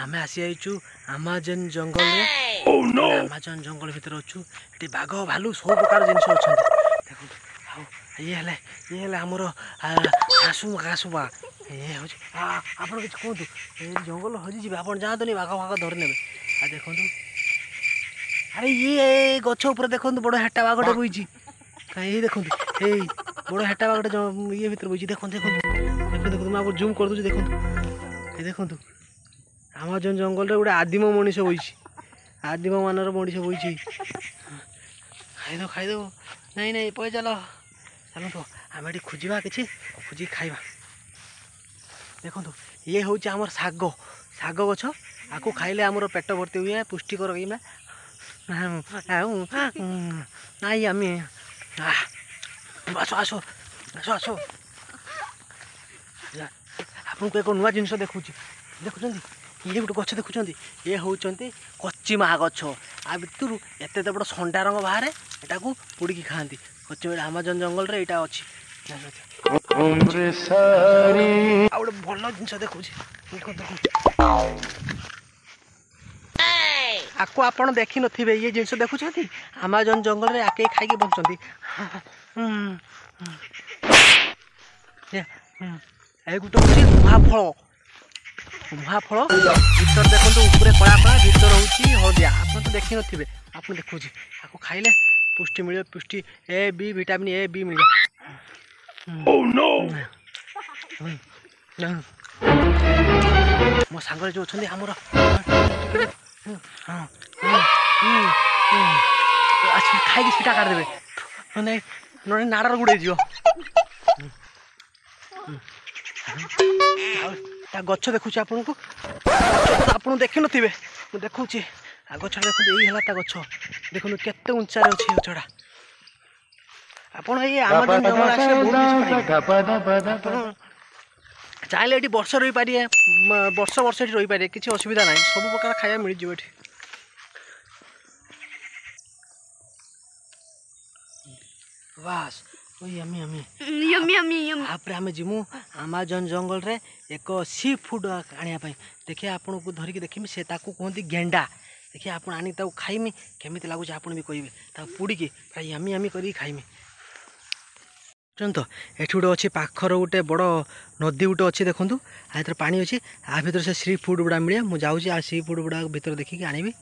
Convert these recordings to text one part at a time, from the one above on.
आमे आसी आइचु अमेजन जंगल रे अमेजन जंगल भीतर अच्छु ये बाघ भालू सब प्रकार जिन अच्छा देखो ये हेले आमर आसुबा ये हूँ आप किसी कहतु जंगल हजिजी आप जातुनि बाघ फाघ धरी ने देखु अरे ये गछ उपर देखु बड़ हेटा बाघटे बोई कहीं देखु ये बड़ हेटा बाघटे ये भर बोई देखो देखो देखो आपको जूम कर दूँ देखो ये देखु अमेजन जंगल रे गोटे आदिम मनीष बोई आदिम मानर मनीष बोई खाईदेव नहीं नहीं पै चल चलतु आम ये खोजा कि खोजी खाइबा देखु ये हूँ आमर शाग शाग गछ आपको खाइले आमर पेट भर्ती हुए पुष्टिकर नाई आम आस आस आस आस आपको एक नुआ जिनस देखुच देखुं ये गोटे गछ देखुं ये हूँ कचिमा गछ आ भितर एत बड़ संडा रंग बाहर एटा को पोड़ी खाती कचिमा अमेजन जंगल रे यहाँ अच्छी गोटे भल जिनस देखुच आपको आप देखी नथिबे ये जिनस देखुं अमेजन जंगल रे आके खाई बंचती गोटे हूँ महाफल महाफल भीतर देखो ऊपर कला कला भीतर हूँ हलदिया आप तो देखी नथिबे आप देखुची आपको खाइले पुष्टि मिले पुष्टि A B vitamin A B मिले मो सांग जो अच्छा आमर खाई सीटा काटिदेवे ना नाड़ गुड़े गछ देखुच आपन को आप देखी नथिबे देखुँ गछ देखो यही है गछ देखो केते उंचा अच्छे गछड़ा आपन ये अमेजन जंगल चाहे ये वर्ष रही पारे वर्ष वर्ष ये रही पारे किसी असुविधा ना सब प्रकार खाया मिल जाए बस yummy yummy yummy yummy yummy आपरे आमे जिमु अमेजन जंगल रे एक सी फूड आनिया पई देखिए आपन को धरिक देखिमी से ताकू कहती गेंडा देखिए आपन आनी ताकू खाइमी केमिति लागुछ आपन भी कहबे ता पुड़ी के प्राय यमी यमी करी खाइमी तो एठी गोटे अच्छे पाखर गोटे बड़ नदी गोटे अच्छे देखूँ आ पानी अच्छे आ भर से सी फूड गुड़ा मिले मुझे आ सी फूड गुड़ा भर देखिए आनी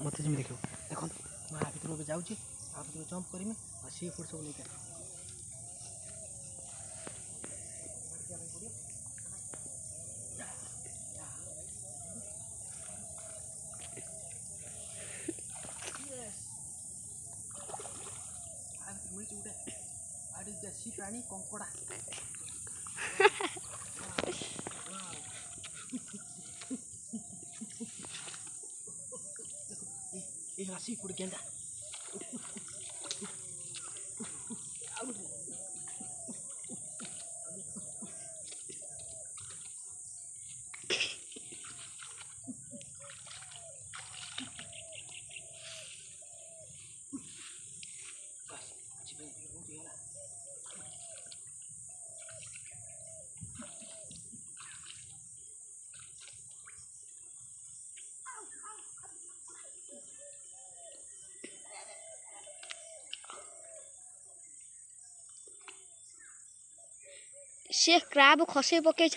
मत जमी देख देखो मुझे भर जाऊँगी आ भर जम्प करमी और सी फूड सब लेकर देसी प्राणी कंकड़ा ये राशि फूड गेंदा से क्राब खसे पकई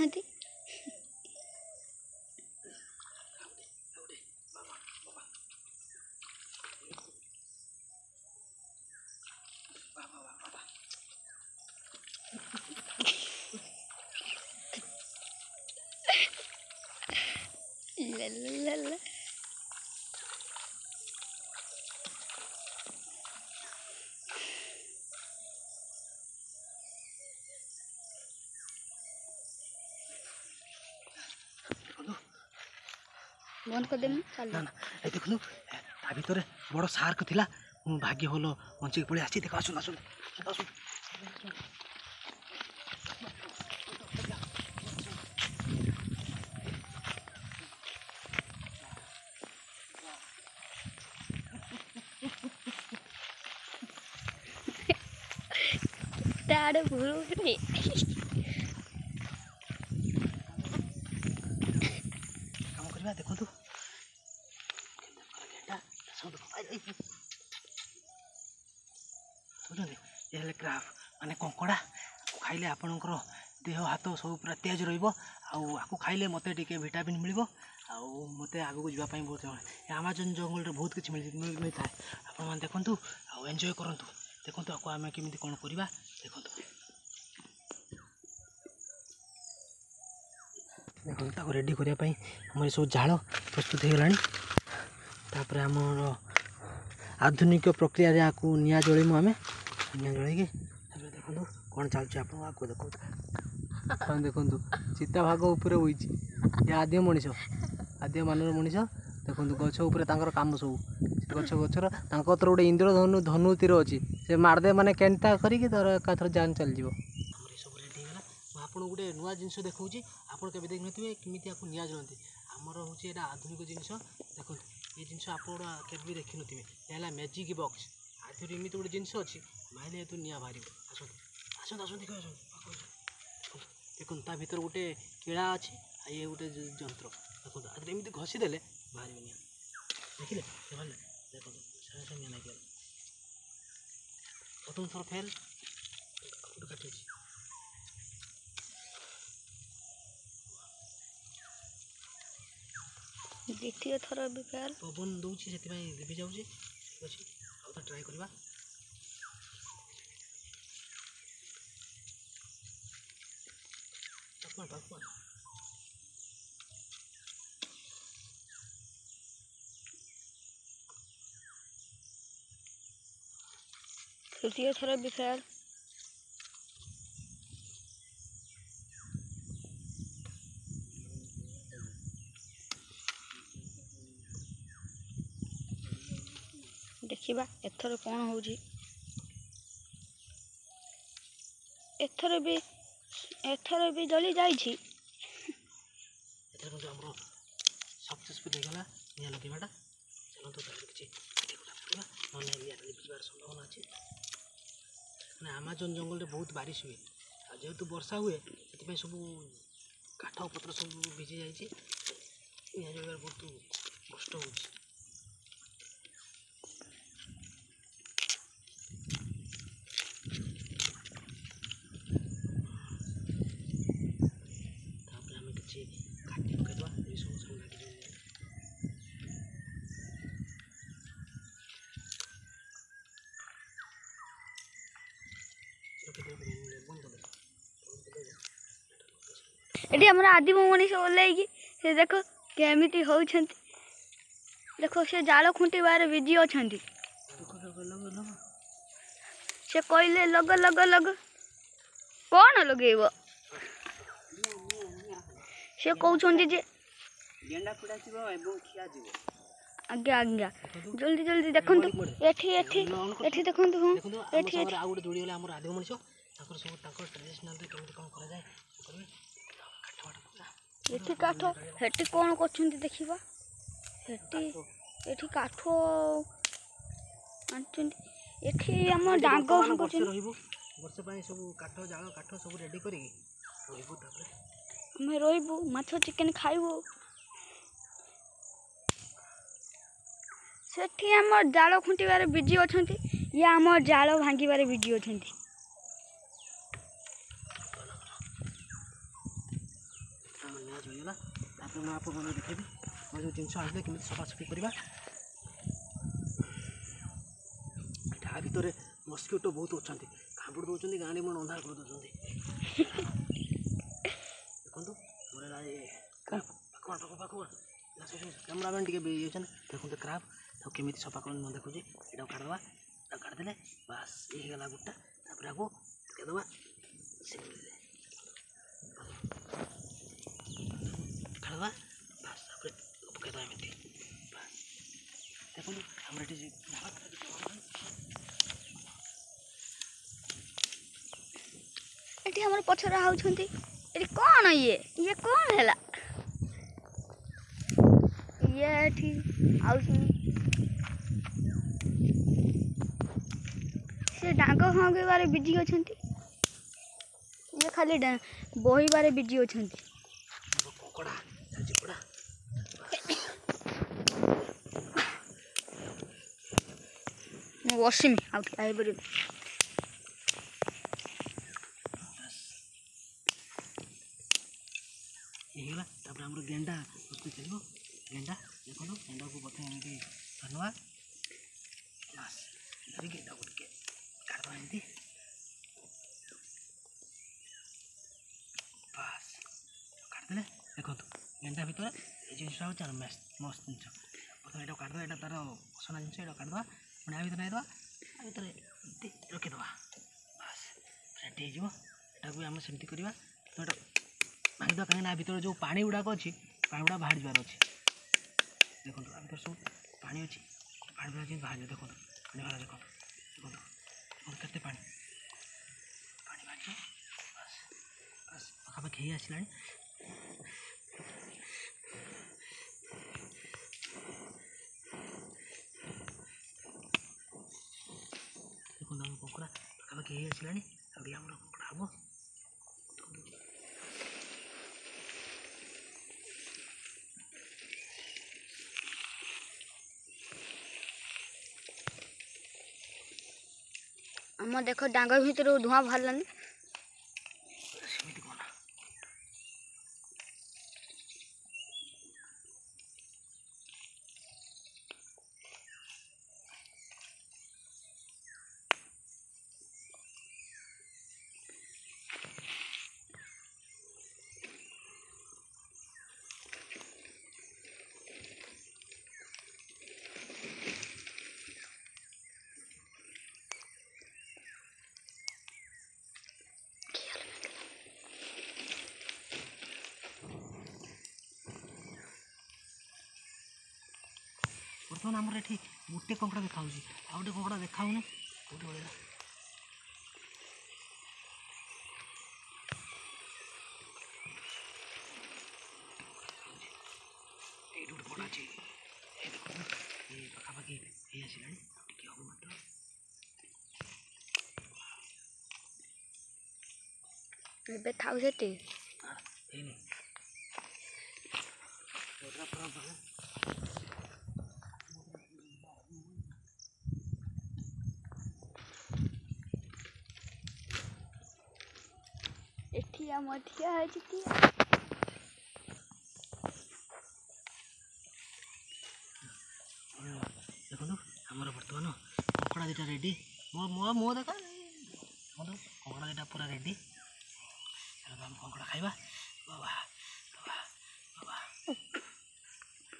बंद कर देम चल ना ए देखनु ता भीतर बड़ शार्क थिला भाग्य होलो मंची पळे आसी देखो आसुन आसुन आसुन ताड़ भूरो रे କରିବା ଦେଖନ୍ତୁ ବୁଝୁଛନ୍ତି ଏ ହେଲେ କ୍ରାବ୍ ମାନେ କଙ୍କଡ଼ା ଖାଇଲେ ଆପଣଙ୍କର ଦେହ ହାତ ସବୁ ପୁରା ତେଜ ରହିବ ଆଉ ଆକୁ ଖାଇଲେ ମୋତେ ଟିକେ ଭିଟାମିନ୍ ମିଳିବ ଆଉ ମୋତେ ଆଗକୁ ଯିବା ପାଇଁ ବହୁତ ଆମାଜନ୍ ଜଙ୍ଗଲରେ ବହୁତ କିଛି ମିଳିଥାଏ ଆପଣମାନେ ଦେଖନ୍ତୁ ଆଉ ଏନ୍ଜୟ କରନ୍ତୁ ଦେଖନ୍ତୁ ଆକୁ ଆମେ କେମିତି କ'ଣ କରିବା ଦେଖନ୍ତୁ ଦେଖନ୍ତୁ ତାକୁ ରେଡ଼ି କରିବା ପାଇଁ ଆମର ଏସବୁ ଜାଳ ପ୍ରସ୍ତୁତ ହେଇଗଲାଣି ତାପରେ ଆମର ଆଧୁନିକ ପ୍ରକ୍ରିୟାରେ ଆକୁ ନିଆଁ ଜଳେଇମୁ ଆମେ ନିଆଁ ଜଳେଇକି ତାପରେ ଦେଖନ୍ତୁ କ'ଣ ଚାଲୁଛି ଆପଣଙ୍କୁ ଆଗକୁ ଦେଖନ୍ତୁ ଆପଣ ଦେଖନ୍ତୁ ଚିତାବାଘ ଉପରେ ହୋଇଛି ଏ ଆଦିମ ମଣିଷ ଆଦିମ ମାନର ମଣିଷ ଦେଖନ୍ତୁ ଗଛ ଉପରେ ତାଙ୍କର କାମ ସବୁ ଗଛର ତାଙ୍କ କତର ଗୋଟେ ଧନୁ ତୀର ଅଛି ସେ ମାରିଦେ ମାନେ କେନ୍ତା କରିକି ତାର ଏକାଥର ଜାନ୍ ଚାଲିଯିବ ଆମର ଏସବୁ ରେଡ଼ି ହେଇଗଲା ମୁଁ ଆପଣଙ୍କୁ ଗୋଟେ ନୂଆ ଜିନିଷ ଦେଖାଉଛି ଆପଣ କେବେ ଦେଖିନଥିବେ କେମିତି ଆକୁ ନିଆଁ ଜଳନ୍ତି ଆମର ହେଉଛି ଏଇଟା ଆଧୁନିକ ଜିନିଷ ଦେଖନ୍ତୁ ଏ ଜିନିଷ ଆପଣ କେବେ ବି ଦେଖିନଥିବେ ଏ ହେଲା ମ୍ୟାଜିକ୍ ବକ୍ସ ଆଥିରୁ ଏମିତି ଗୋଟେ ଜିନିଷ ଅଛି ମାଇଲେ ଏଥିରୁ ନିଆଁ ବାହାରିବ ଆସନ୍ତୁ ଆସନ୍ତୁ ଆସନ୍ତୁ ଦେଖନ୍ତୁ ତା ଭିତରେ ଗୋଟେ କିଳା ଅଛି ଆଉ ଇଏ ଗୋଟେ ଯନ୍ତ୍ର ଦେଖନ୍ତୁ ଆଥିରେ ଏମିତି ଘଷି ଦେଲେ ବାହାରିବ ନିଆଁ ଦେଖିଲେ ଦେଖନ୍ତୁ ସାଙ୍ଗେ ସାଙ୍ଗେ ନିଆଁ ଲାଗିଗଲା ପ୍ରଥମ ଥର ଫେଲ୍ ଗୋଟେ କାଟି ଅଛି ଦ୍ୱିତୀୟ ଥର ବି ଫେଲ୍ ପବନ ଦେଉଛି ସେଥିପାଇଁ ଲିଭି ଯାଉଛି ଠିକ୍ ଅଛି ଆଉ ଥରେ ଟ୍ରାଏ କରିବା ତୃତୀୟ ଥର ବି ଫେଲ୍ ଦେଖିବା ଏଥର କ'ଣ ହେଉଛି ଏଥର ବି ଜଳି ଯାଇଛି ଏଥର କିନ୍ତୁ ଆମର ସକ୍ସେସଫୁଲ୍ ହେଇଗଲା ନିଆଁ ଲଗେଇବାଟା ଚାଲନ୍ତୁ ତାପରେ କିଛି ନହେଲେ ନିଆଁ ଲିଭିଯିବାର ସମ୍ଭାବନା ଅଛି ମାନେ ଆମାଜନ୍ ଜଙ୍ଗଲରେ ବହୁତ ବାରିଶ ହୁଏ ଆଉ ଯେହେତୁ ବର୍ଷା ହୁଏ ସେଥିପାଇଁ ସବୁ କାଠ ପତ୍ର ସବୁ ଭିଜି ଯାଇଛି ନିଆଁ ଜଳିବାର ବହୁତ କଷ୍ଟ ହେଉଛି ତାପରେ ଆମେ କିଛି କାଟି ପକାଇଦେବା ଏଇ ସବୁ ଲାଗିଯିବ ଏଠି ଆମର ଆଦିମ ମଣିଷ ଓହ୍ଲେଇକି ସେ ଦେଖ କେମିତି ହେଉଛନ୍ତି ଦେଖ ସେ ଜାଳ ଖୁଣ୍ଟିବାରେ ବିଜି ଅଛନ୍ତି ସେ କହିଲେ ଲଗ ଲଗ ଲଗ କ'ଣ ଲଗେଇବ ସେ କହୁଛନ୍ତି ଯେ ଆଜ୍ଞା ଆଜ୍ଞା ଜଲ୍ଦି ଜଲ୍ଦି ଦେଖନ୍ତୁ ଏଠି ଦେଖନ୍ତୁ ହଁ ଏଠି ଆଉ ଗୋଟେ ଯୋଡ଼ିଗଲେ ଆମର ଆଦିମ ମଣିଷ ତାଙ୍କର ସବୁ ତାଙ୍କର ଟ୍ରାଡିସନାଲରେ କେମିତି କ'ଣ କରାଯାଏ ଏଠି କାଠ ସେଠି କ'ଣ କରୁଛନ୍ତି ଦେଖିବା ଏଠି କାଠ ଆଣୁଛନ୍ତି ଏଠି ଆମ ଡାଙ୍ଗ ରହିବୁ ବର୍ଷ ପାଇଁ ସବୁ କାଠ ଜାଳ କାଠ ସବୁ ରେଡ଼ି କରିକି ରହିବୁ ତାପରେ ଆମେ ରହିବୁ ମାଛ ଚିକେନ୍ ଖାଇବୁ ସେଠି ଆମ ଜାଳ ଖୁଣ୍ଟିବାରେ ବିଜି ଅଛନ୍ତି ଇଏ ଆମ ଜାଳ ଭାଙ୍ଗିବାରେ ବିଜି ଅଛନ୍ତି ନିଆଁ ଜଳିଗଲା ତାପରେ ମୁଁ ଆପଣମାନଙ୍କୁ ଦେଖେଇବି ମୋର ଯେଉଁ ଜିନିଷ ଆସିଲେ କେମିତି ସଫାସଫି କରିବା ତା ଭିତରେ ମସ୍କିଟୋ ବହୁତ ଅଛନ୍ତି କାମୁଡ଼ି ଦେଉଛନ୍ତି ଗାଁରେ ମୋର ଅନ୍ଧାର କରିଦେଉଛନ୍ତି ଦେଖନ୍ତୁ ମୋର କ୍ୟାମେରାମ୍ୟାନ୍ ଟିକେ ଇଏ ଅଛନ୍ତି ଦେଖନ୍ତୁ କ୍ରାବ୍ ତାକୁ କେମିତି ସଫା କରନ୍ତି ନ ଦେଖୁଛି ଏଇଟାକୁ କାଢ଼ିଦେବା ତାକୁ କାଢ଼ିଦେଲେ ବାସ୍ ଇଏ ହେଇଗଲା ଗୋଟା ତାପରେ ଆକୁ ପକେଇଦେବା କାଢ଼ିଦେବା ବାସ୍ ତାପରେ ପକେଇଦେବା ଏମିତି ବାସ୍ ଦେଖନ୍ତୁ ଆମର ଏଠି ଏଠି ଆମର ପଛରେ ଆଉଛନ୍ତି ଏଠି କ'ଣ ଇଏ କ'ଣ ହେଲା ଇଏ ଏଠି ଆଉଛନ୍ତି ସେ ଡାଙ୍ଗ ଭାଙ୍ଗିବାରେ ବିଜି ଅଛନ୍ତି ଇଏ ଖାଲି ବହିବାରେ ବିଜି ଅଛନ୍ତି କଙ୍କଡ଼ା ମୁଁ ବସିମି ଆଉ ଟିକେ ଆଇପାରିବି। ହେଇଗଲା। ତାପରେ ଆମର ଗେଣ୍ଡା ପ୍ରସ୍ତୁତ ଚାଲିବ। ଗେଣ୍ଡା ଦେଖନ୍ତୁ ଗେଣ୍ଡାକୁ ପ୍ରଥମେ ଏମିତି ଧରିନେବା। ବାସ୍ ଧରି ଗେଣ୍ଡାକୁ ଟିକେ କାଢ଼ିଦେବା ଏମିତି। ବାସ୍ କାଢ଼ିଦେଲେ ଦେଖନ୍ତୁ ଗେଣ୍ଡା ଭିତରେ এই ଜିନିଷଟା ହେଉଛି ଆମର ମସ୍ତ ଜିନିଷ। ପ୍ରଥମେ ଏଇଟାକୁ କାଢ଼ିଦେବା। ଏଇଟା ତା'ର ଅସନା ଜିନିଷ। ଏଇଟା କାଢ଼ିଦେବା। ପୁଣି ଆ ଭିତରେ ନେଇଦେବା। ଆ ଭିତରେ ଏମିତି ରଖିଦେବା। ବାସ୍ ରେଡ଼ି ହେଇଯିବ। ଏଟାକୁ ବି ଆମେ ସେମିତି କରିବା। ତ ଏଇଟା ଭାଙ୍ଗିଦେବା କାହିଁକିନା ଆ ଭିତରେ ଯେଉଁ ପାଣି ଗୁଡ଼ାକ ଅଛି ପାଣି ଗୁଡ଼ାକ ବାହାରି ଯିବାର ଅଛି। ଦେଖନ୍ତୁ ଆ ଭିତରେ ସବୁ ପାଣି ଅଛି। ପାଣି ଗୁଡ଼ା ଯେମିତି ବାହାରିବ ଦେଖନ୍ତୁ। ପାଣି ବାହାରିବ ଦେଖନ୍ତୁ। ଦେଖନ୍ତୁ ଦେଖନ୍ତୁ କେତେ ପାଣି ବାହାରିବ। ବାସ୍ ବାସ୍ ପାଖାପାଖି ହେଇ ଆସିଲାଣି। ଦେଖନ୍ତୁ ଆମ କଙ୍କଡ଼ା ପାଖାପାଖି ହେଇ ଆସିଲାଣି। ଆଉ ଟିକେ ଆମର କଙ୍କଡ଼ା ହବ। ଆମ ଦେଖ ଡାଙ୍ଗ ଭିତରୁ ଧୂଆଁ ବାହାରିଲାନି। ସେମିତି କହନା। ବର୍ତ୍ତମାନ ଆମର ଏଠି ଗୋଟେ କଙ୍କଡ଼ା ଦେଖାହେଉଛି। ଆଉ ଗୋଟେ କଙ୍କଡ଼ା ଦେଖାହେଉନି। କେଉଁଠି ପଳେଇଲା? ଏଇଠି ଗୋଟେ କଙ୍କଡ଼ା ଅଛି। ଏ ଦେଖନ୍ତୁ ଏ ପାଖାପାଖି ହେଇ ଆସିଲାଣି। ଟିକେ ହବ ମାତ୍ର। ଏବେ ଥାଉ ସେଠି। ହେଇନି। ଏଠି ଆମ ଠିଆ ହେଇଛି ଠିଆ। ଦେଖନ୍ତୁ ଆମର ବର୍ତ୍ତମାନ କଙ୍କଡ଼ା ଦୁଇଟା ରେଡ଼ି। ମୋ ଦେଖ ଦେଖନ୍ତୁ କଙ୍କଡ଼ା ଦୁଇଟା ପୁରା ରେଡ଼ି। ଆମେ କଙ୍କଡ଼ା ଖାଇବା। ବାବା ବାବା ବାବା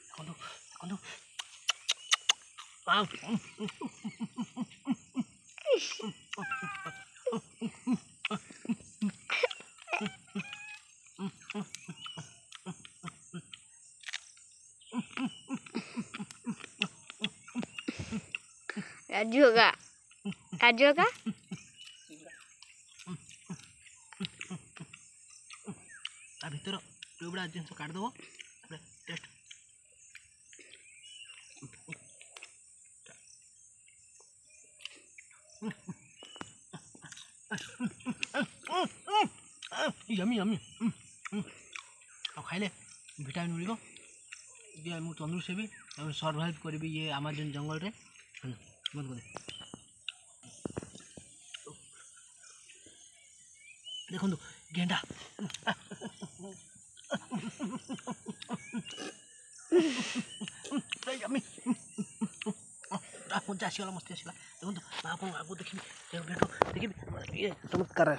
ଦେଖନ୍ତୁ ଦେଖନ୍ତୁ। राजू होगा राजू होगा। ତା ଭିତର ଯେଉଁଗୁଡ଼ା ଜିନିଷ କାଢ଼ିଦେବ। ତାପରେ ଟେଷ୍ଟ ୟମି ୟମି। ଆଉ ଖାଇଲେ ଭିଟାମିନ୍ ମିଳିବ। ଯେ ମୁଁ ତନ୍ଦୁରୁସ୍ତ ହେବି। ଆଉ ସର୍ଭାଇଭ୍ କରିବି ଇଏ ଆମାଜନ୍ ଜଙ୍ଗଲରେ। ବନ୍ଦ କରି ଦେଖନ୍ତୁ ଗେଣ୍ଡା। ମଜା ଆସିଗଲା ମସ୍ତି ଆସିଲା। ଦେଖନ୍ତୁ ଆପଣ ଆଗକୁ ଦେଖିବି ଦେଖିବି ଇଏ ଚମତ୍କାର।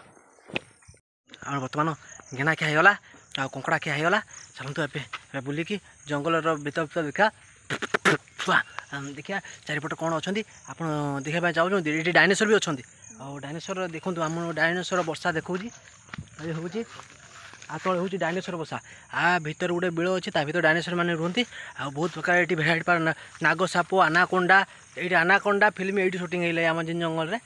ଆମର ବର୍ତ୍ତମାନ ଗେଣ୍ଡା ଖିଆ ହେଇଗଲା। ଆଉ କଙ୍କଡ଼ା ଖିଆ ହେଇଗଲା। ଚାଲନ୍ତୁ ଏବେ ବୁଲିକି ଜଙ୍ଗଲର ଭିତରେ ଦେଖିବା। ଦେଖିବା ଚାରିପଟେ କ'ଣ ଅଛନ୍ତି ଆପଣ ଦେଖିବା ପାଇଁ ଚାହୁଁଛନ୍ତି। ଏଠି ଡାଇନୋସର ବି ଅଛନ୍ତି। ଆଉ ଡାଇନୋସର ଦେଖନ୍ତୁ ଆମ ଡାଇନୋସର ବର୍ଷା ଦେଖାଉଛି। ଏ ହେଉଛି ଆ ତଳେ ହେଉଛି ଡାଇନୋସର ବସା। ଆ ଭିତରେ ଗୋଟେ ବିଳ ଅଛି। ତା ଭିତରେ ଡାଇନୋସର ମାନେ ରୁହନ୍ତି। ଆଉ ବହୁତ ପ୍ରକାର ଏଠି ଭେରାଇଟି ନାଗ ସାପ ଆନାକୋଣ୍ଡା। ଏଇଠି ଆନାକୋଣ୍ଡା ଫିଲ୍ମ ଏଇଠି ସୁଟିଂ ହେଇଲା ଆମାଜନ୍ ଜଙ୍ଗଲରେ।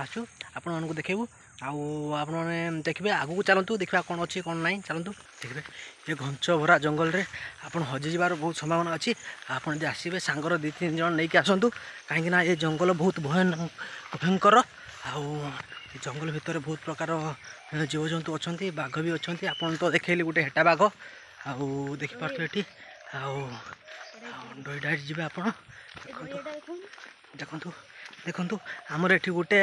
ଆସୁ ଆପଣମାନଙ୍କୁ ଦେଖେଇବୁ। ଆଉ ଆପଣମାନେ ଦେଖିବେ ଆଗକୁ ଚାଲନ୍ତୁ ଦେଖିବା କ'ଣ ଅଛି କ'ଣ ନାହିଁ। ଚାଲନ୍ତୁ ଦେଖିବେ ଏ ଘଞ୍ଚ ଭରା ଜଙ୍ଗଲରେ ଆପଣ ହଜିଯିବାର ବହୁତ ସମ୍ଭାବନା ଅଛି। ଆପଣ ଯଦି ଆସିବେ ସାଙ୍ଗର 2-3 ଜଣ ନେଇକି ଆସନ୍ତୁ। କାହିଁକିନା ଏ ଜଙ୍ଗଲ ବହୁତ ଭୟଙ୍କର। ଆଉ ଏ ଜଙ୍ଗଲ ଭିତରେ ବହୁତ ପ୍ରକାର ଜୀବଜନ୍ତୁ ଅଛନ୍ତି। ବାଘ ବି ଅଛନ୍ତି। ଆପଣ ତ ଦେଖେଇଲି ଗୋଟେ ହେଟା ବାଘ। ଆଉ ଦେଖିପାରୁଥିବେ ଏଠି। ଆଉ ଡରି ଡରି ଯିବେ ଆପଣ। ଦେଖନ୍ତୁ ଦେଖନ୍ତୁ ଦେଖନ୍ତୁ ଆମର ଏଠି ଗୋଟେ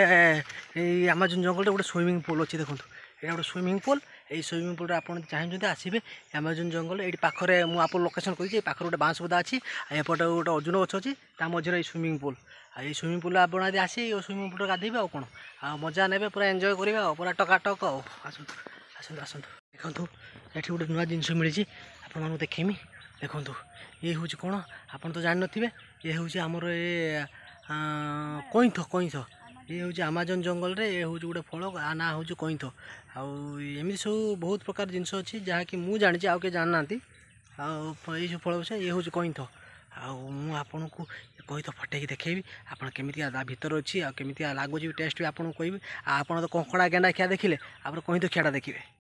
ଏଇ ଆମାଜନ ଜଙ୍ଗଲରେ ଗୋଟେ ସୁଇମିଂ ପୁଲ୍ ଅଛି। ଦେଖନ୍ତୁ ଏଇଟା ଗୋଟେ ସୁଇମିଂ ପୁଲ୍। ଏଇ ସୁଇମିଂ ପୁଲ୍ରେ ଆପଣ ଚାହିଁଛନ୍ତି ଆସିବେ ଆମାଜନ ଜଙ୍ଗଲ। ଏଇଠି ପାଖରେ ମୁଁ ଆପଣ ଲୋକେସନ୍ କହିଛି, ଏଇ ପାଖରେ ଗୋଟେ ବାଉଁଶ ବୁଦା ଅଛି, ଆଉ ଏପଟେ ଗୋଟେ ଅର୍ଜୁନ ଗଛ ଅଛି, ତା ମଝିରେ ଏଇ ସୁଇମିଂ ପୁଲ୍। ଆଉ ଏଇ ସୁଇମିଂ ପୁଲ୍ ଆପଣ ଯଦି ଆସି ଏଇ ସୁଇମିଂ ପୁଲ୍ରେ ଗାଧୋଇବେ ଆଉ କ'ଣ, ଆଉ ମଜା ନେବେ, ପୁରା ଏନ୍ଜୟ କରିବେ ଆଉ ପୁରା ଟକାଟକ ଆଉ। ଆସନ୍ତୁ ଆସନ୍ତୁ ଆସନ୍ତୁ। ଦେଖନ୍ତୁ ଏଠି ଗୋଟେ ନୂଆ ଜିନିଷ ମିଳିଛି, ଆପଣମାନଙ୍କୁ ଦେଖେଇମି। ଦେଖନ୍ତୁ ଇଏ ହେଉଛି କ'ଣ, ଆପଣ ତ ଜାଣିନଥିବେ, ଇଏ ହେଉଛି ଆମର କଇଁଥ। କଇଁଥ ଇଏ ହେଉଛି ଆମାଜନ ଜଙ୍ଗଲରେ, ଇଏ ହେଉଛି ଗୋଟେ ଫଳ, ଆ ନାଁ ହେଉଛି କଇଁଥ। ଆଉ ଏମିତି ସବୁ ବହୁତ ପ୍ରକାର ଜିନିଷ ଅଛି ଯାହାକି ମୁଁ ଜାଣିଛି, ଆଉ କେହି ଜାଣିନାହାନ୍ତି। ଆଉ ଏଇ ସବୁ ଫଳ ବିଷୟ ଇଏ ହେଉଛି କଇଁଥ। ଆଉ ମୁଁ ଆପଣଙ୍କୁ କଇଁଥ ଫଟେଇକି ଦେଖେଇବି, ଆପଣ କେମିତିକା ତା ଭିତରେ ଅଛି ଆଉ କେମିତିକା ଲାଗୁଛି ଟେଷ୍ଟ ବି ଆପଣଙ୍କୁ କହିବି। ଆଉ ଆପଣ ତ କଙ୍କଡ଼ା ଗେଣ୍ଡା ଖିଆ ଦେଖିଲେ, ଆପଣ କଇଁଥ ଖିଆଟା ଦେଖିବେ।